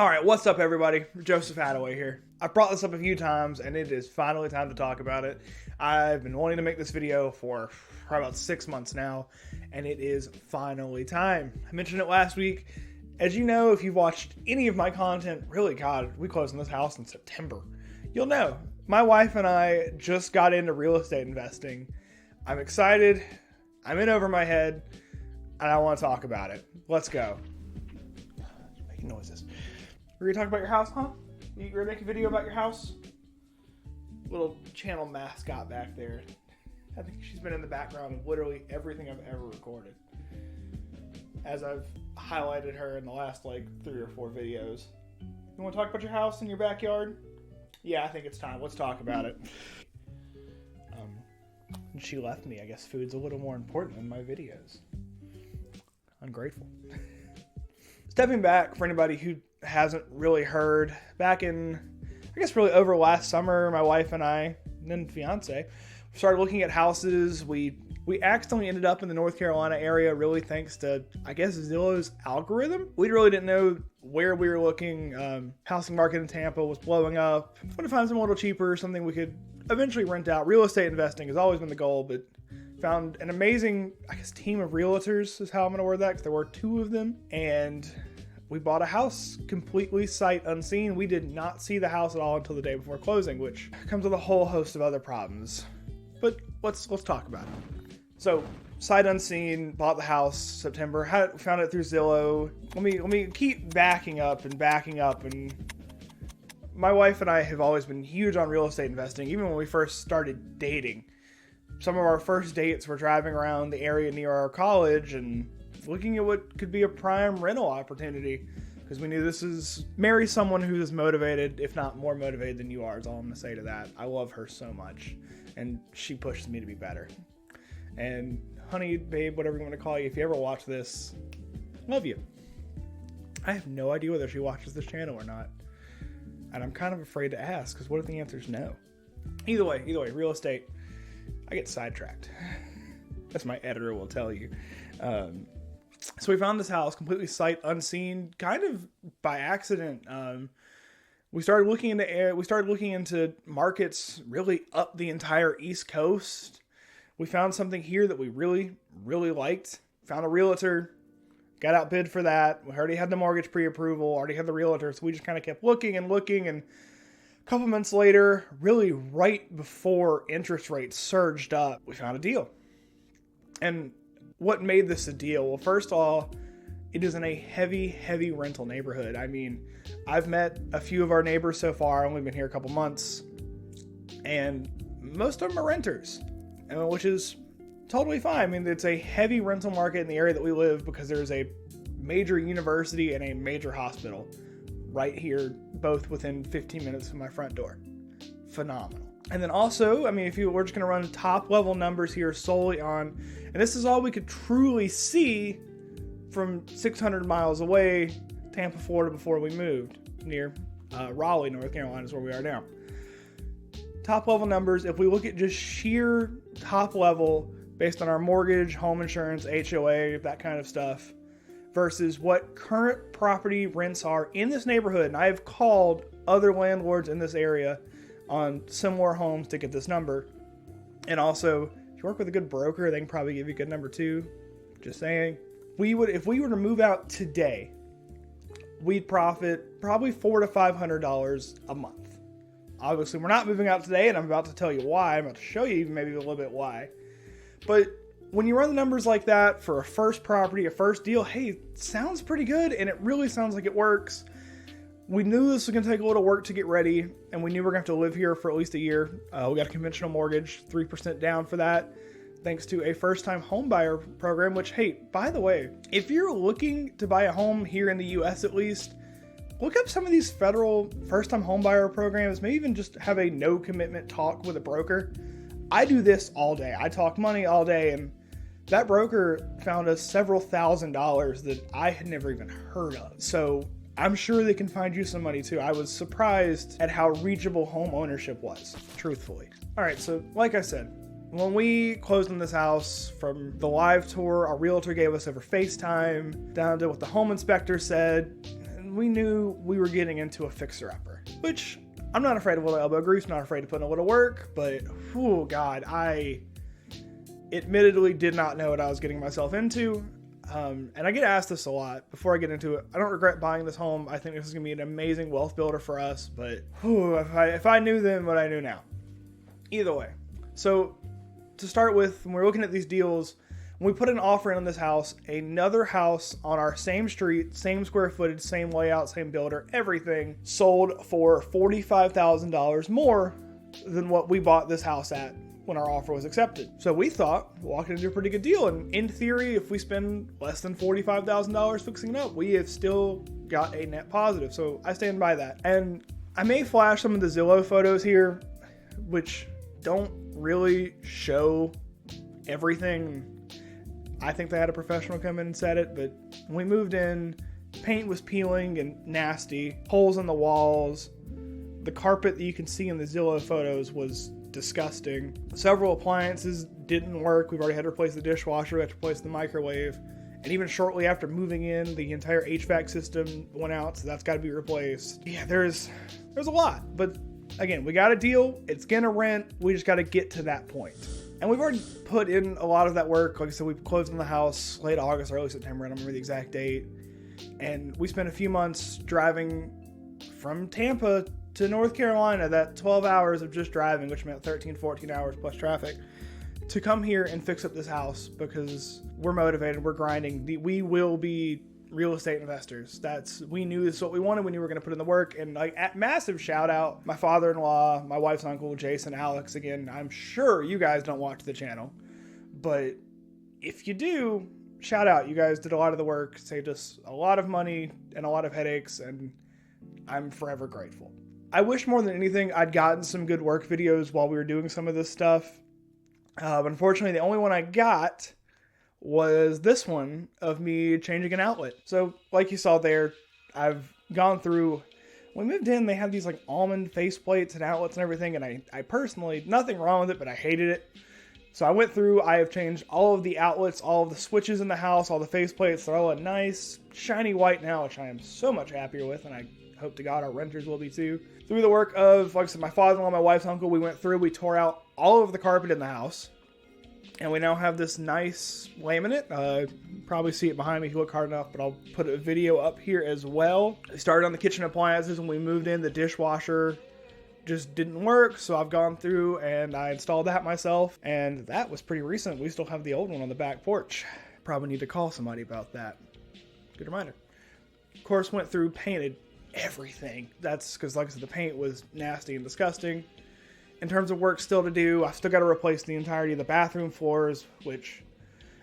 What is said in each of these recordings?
All right, what's up, everybody? Joseph Hadaway here. I've brought this up a few times, and it is finally time to talk about it. I've been wanting to make this video for probably about 6 months now, and it is finally time. I mentioned it last week. As you know, if you've watched any of my content, really, God, we closed on this house in September. You'll know. My wife and I just got into real estate investing. I'm excited. I'm in over my head, and I want to talk about it. Let's go. Making noises. We're going to talk about your house, huh? You're going to make a video about your house? Little channel mascot back there. I think she's been in the background of literally everything I've ever recorded, as I've highlighted her in the last like 3 or 4 videos. You want to talk about your house and your backyard? Yeah, I think it's time. Let's talk about it. She left me. I guess food's a little more important than my videos. Ungrateful. Stepping back, for anybody who hasn't really heard, back in, I guess really over last summer, my wife and I, and then fiance, started looking at houses. We accidentally ended up in the North Carolina area, really thanks to, I guess, Zillow's algorithm. We really didn't know where we were looking. Housing market in Tampa was blowing up. Wanted to find something a little cheaper, something we could eventually rent out. Real estate investing has always been the goal, but found an amazing, I guess, team of realtors is how I'm going to word that, because there were 2 of them, and we bought a house completely sight unseen. We did not see the house at all until the day before closing, which comes with a whole host of other problems. But let's talk about it. So, sight unseen, bought the house September, found it through Zillow. Let me keep backing up. And my wife and I have always been huge on real estate investing, even when we first started dating. Some of our first dates were driving around the area near our college and looking at what could be a prime rental opportunity, because we knew this is marry someone who is motivated, if not more motivated than you are, is all I'm going to say to that. I love her so much, and she pushes me to be better. And honey, babe, whatever you want to call you, if you ever watch this, love you. I have no idea whether she watches this channel or not, and I'm kind of afraid to ask, because what if the answer is no? Either way, real estate, I get sidetracked. As my editor will tell you. So we found this house completely sight unseen, kind of by accident. We started looking into markets really up the entire East Coast. We found something here that we really, really liked. Found a realtor, got outbid for that. We already had the mortgage pre-approval, already had the realtor, so we just kind of kept looking, and a couple months later, really right before interest rates surged up, we found a deal. And what made this a deal? Well, first of all, it is in a heavy rental neighborhood. I mean, I've met a few of our neighbors so far. I've only been here a couple months, and most of them are renters, which is totally fine. I mean, it's a heavy rental market in the area that we live because there's a major university and a major hospital right here, both within 15 minutes of my front door. Phenomenal. And then also, I mean, we're just going to run top level numbers here solely on, and this is all we could truly see from 600 miles away, Tampa, Florida, before we moved, near Raleigh, North Carolina is where we are now. Top level numbers, if we look at just sheer top level based on our mortgage, home insurance, HOA, that kind of stuff, versus what current property rents are in this neighborhood, and I have called other landlords in this area on similar homes to get this number. And also, if you work with a good broker, they can probably give you a good number too. Just saying. If we were to move out today, we'd profit probably $400 to $500 a month. Obviously, we're not moving out today, and I'm about to tell you why. I'm about to show you even maybe a little bit why. But when you run the numbers like that for a first property, a first deal, hey, sounds pretty good, and it really sounds like it works. We knew this was going to take a little work to get ready, and we knew we were going to have to live here for at least a year. We got a conventional mortgage, 3% down for that, thanks to a first-time home buyer program, which, hey, by the way, if you're looking to buy a home here in the U.S. at least, look up some of these federal first-time home buyer programs. Maybe even just have a no-commitment talk with a broker. I do this all day. I talk money all day, and that broker found us several $1,000s that I had never even heard of. So I'm sure they can find you some money too. I was surprised at how reachable home ownership was, truthfully. All right, so like I said, when we closed on this house, from the live tour our realtor gave us over FaceTime, down to what the home inspector said, we knew we were getting into a fixer-upper, which I'm not afraid of a little elbow grease, not afraid to put in a little work, but, oh God, I admittedly did not know what I was getting myself into. And I get asked this a lot before I get into it. I don't regret buying this home. I think this is going to be an amazing wealth builder for us, but if I knew then what I knew now. Either way. So to start with, when we're looking at these deals, when we put an offer in on this house, another house on our same street, same square footage, same layout, same builder, everything, sold for $45,000 more than what we bought this house at when our offer was accepted. So we thought, walking into a pretty good deal. And in theory, if we spend less than $45,000 fixing it up, we have still got a net positive. So I stand by that. And I may flash some of the Zillow photos here, which don't really show everything. I think they had a professional come in and set it, but when we moved in, paint was peeling and nasty, holes in the walls. The carpet that you can see in the Zillow photos was disgusting. Several appliances didn't work. We've already had to replace the dishwasher, we had to replace the microwave, and even shortly after moving in, the entire HVAC system went out, so that's got to be replaced. Yeah, there's a lot, but again, we got a deal, it's gonna rent, we just got to get to that point. And we've already put in a lot of that work. Like I said, we closed on the house late August, early September, I don't remember the exact date. And we spent a few months driving from Tampa to North Carolina, that 12 hours of just driving, which meant 13, 14 hours plus traffic, to come here and fix up this house because we're motivated, we're grinding. We will be real estate investors. We knew this is what we wanted. We knew we were going to put in the work. And like, massive shout out, my father-in-law, my wife's uncle, Jason, Alex. Again, I'm sure you guys don't watch the channel, but if you do, shout out. You guys did a lot of the work, saved us a lot of money and a lot of headaches, and I'm forever grateful. I wish more than anything I'd gotten some good work videos while we were doing some of this stuff. But unfortunately, the only one I got was this one of me changing an outlet. So like you saw there, I've gone through, when we moved in, they had these like almond faceplates and outlets and everything. And I personally, nothing wrong with it, but I hated it. So I went through, I have changed all of the outlets, all of the switches in the house, all the faceplates. They're all a nice shiny white now, which I am so much happier with. And I hope to God our renters will be too. Through the work of, like I said, my father-in-law, my wife's uncle, we went through, we tore out all of the carpet in the house. And we now have this nice laminate. Probably see it behind me if you look hard enough, but I'll put a video up here as well. I started on the kitchen appliances when we moved in. The dishwasher just didn't work, so I've gone through and I installed that myself. And that was pretty recent. We still have the old one on the back porch. Probably need to call somebody about that. Good reminder. Of course, went through, painted everything. That's because, like I said, the paint was nasty and disgusting. In terms of work still to do, I've still got to replace the entirety of the bathroom floors, which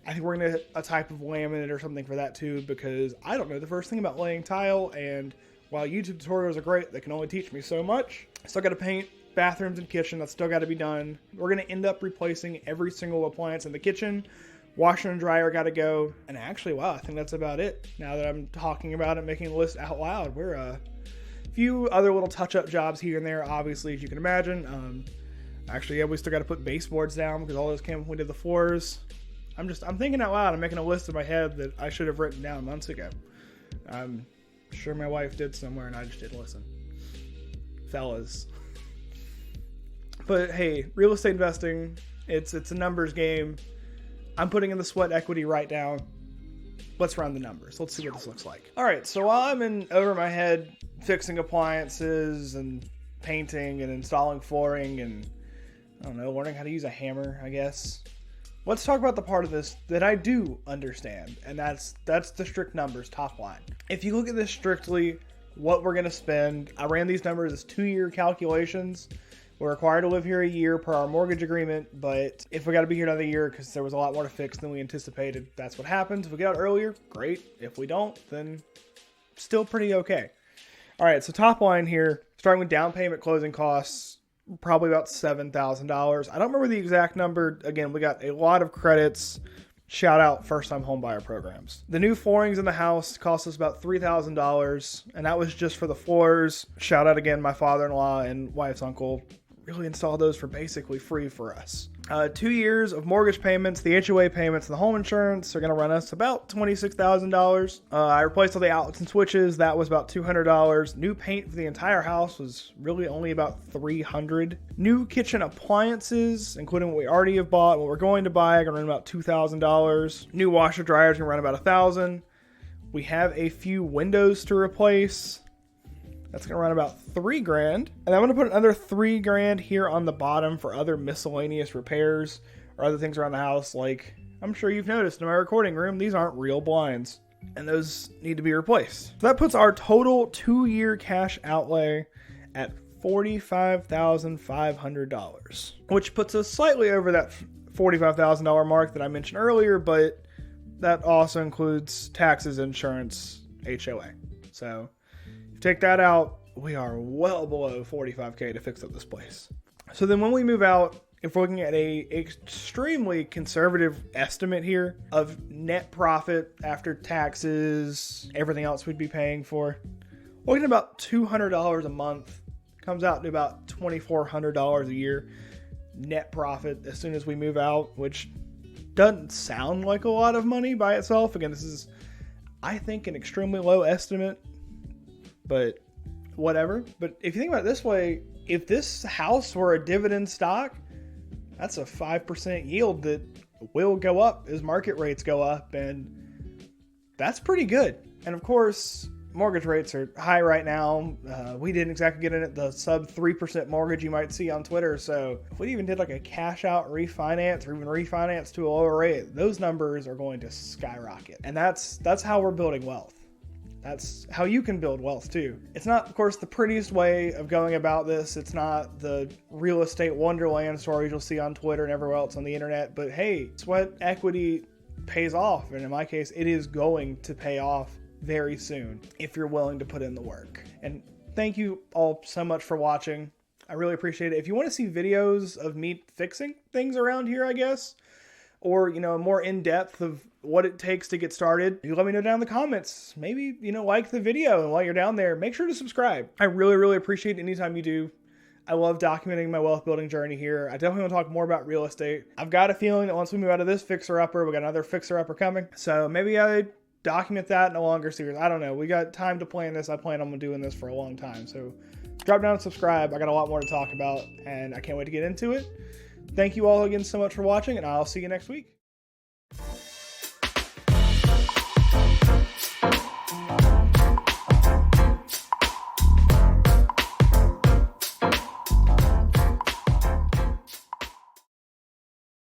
I think we're going to hit a type of laminate or something for that too, because I don't know the first thing about laying tile, and while YouTube tutorials are great, they can only teach me so much. I still got to paint bathrooms and kitchen. That's still got to be done. We're going to end up replacing every single appliance in the kitchen. Washer and dryer got to go. And actually, wow, I think that's about it. Now that I'm talking about it, making the list out loud, we're a few other little touch-up jobs here and there, obviously, as you can imagine. Actually, yeah, we still got to put baseboards down because all those came when we did the floors. I'm thinking out loud. I'm making a list in my head that I should have written down months ago. I'm sure my wife did somewhere and I just didn't listen. Fellas. But hey, real estate investing, it's a numbers game. I'm putting in the sweat equity right now. Let's run the numbers. Let's see what this looks like. All right, so while I'm in over my head fixing appliances and painting and installing flooring and, I don't know, learning how to use a hammer, I guess. Let's talk about the part of this that I do understand, and that's the strict numbers, top line. If you look at this strictly, what we're going to spend, I ran these numbers as 2-year calculations. We're required to live here a year per our mortgage agreement, but if we got to be here another year because there was a lot more to fix than we anticipated, that's what happens. If we get out earlier, great. If we don't, then still pretty okay. All right, so top line here, starting with down payment, closing costs, probably about $7,000. I don't remember the exact number. Again, we got a lot of credits. Shout out first-time homebuyer programs. The new floorings in the house cost us about $3,000, and that was just for the floors. Shout out again, my father-in-law and wife's uncle really installed those for basically free for us. 2 years of mortgage payments, the HOA payments, and the home insurance are going to run us about $26,000. I replaced all the outlets and switches. That was about $200. New paint for the entire house was really only about $300. New kitchen appliances, including what we already have bought, what we're going to buy, are going to run about $2,000. New washer dryers are going to run about $1,000. We have a few windows to replace. That's going to run about $3,000. And I'm going to put another $3,000 here on the bottom for other miscellaneous repairs or other things around the house. Like, I'm sure you've noticed in my recording room, these aren't real blinds and those need to be replaced. So that puts our total 2-year cash outlay at $45,500, which puts us slightly over that $45,000 mark that I mentioned earlier, but that also includes taxes, insurance, HOA. So take that out, we are well below $45K to fix up this place. So then when we move out, if we're looking at a extremely conservative estimate here of net profit after taxes, everything else we'd be paying for, we're looking at about $200 a month. Comes out to about $2,400 a year net profit as soon as we move out, which doesn't sound like a lot of money by itself. Again, this is, I think, an extremely low estimate, but whatever. But if you think about it this way, if this house were a dividend stock, that's a 5% yield that will go up as market rates go up, and that's pretty good. And of course, mortgage rates are high right now. We didn't exactly get in at the sub 3% mortgage you might see on Twitter. So if we even did like a cash out refinance or even refinance to a lower rate, those numbers are going to skyrocket. And that's how we're building wealth. That's how you can build wealth too. It's not, of course, the prettiest way of going about this. It's not the real estate wonderland stories you'll see on Twitter and everywhere else on the internet. But hey, sweat equity pays off. And in my case, it is going to pay off very soon if you're willing to put in the work. And thank you all so much for watching. I really appreciate it. If you want to see videos of me fixing things around here, I guess, or, more in depth of what it takes to get started, you let me know down in the comments. Maybe, like the video, and while you're down there, make sure to subscribe. I really, really appreciate it anytime you do. I love documenting my wealth building journey here. I definitely want to talk more about real estate. I've got a feeling that once we move out of this fixer-upper, we got another fixer-upper coming. So maybe I document that in a longer series. I don't know. We got time to plan this. I plan on doing this for a long time. So drop down and subscribe. I got a lot more to talk about, and I can't wait to get into it. Thank you all again so much for watching, and I'll see you next week.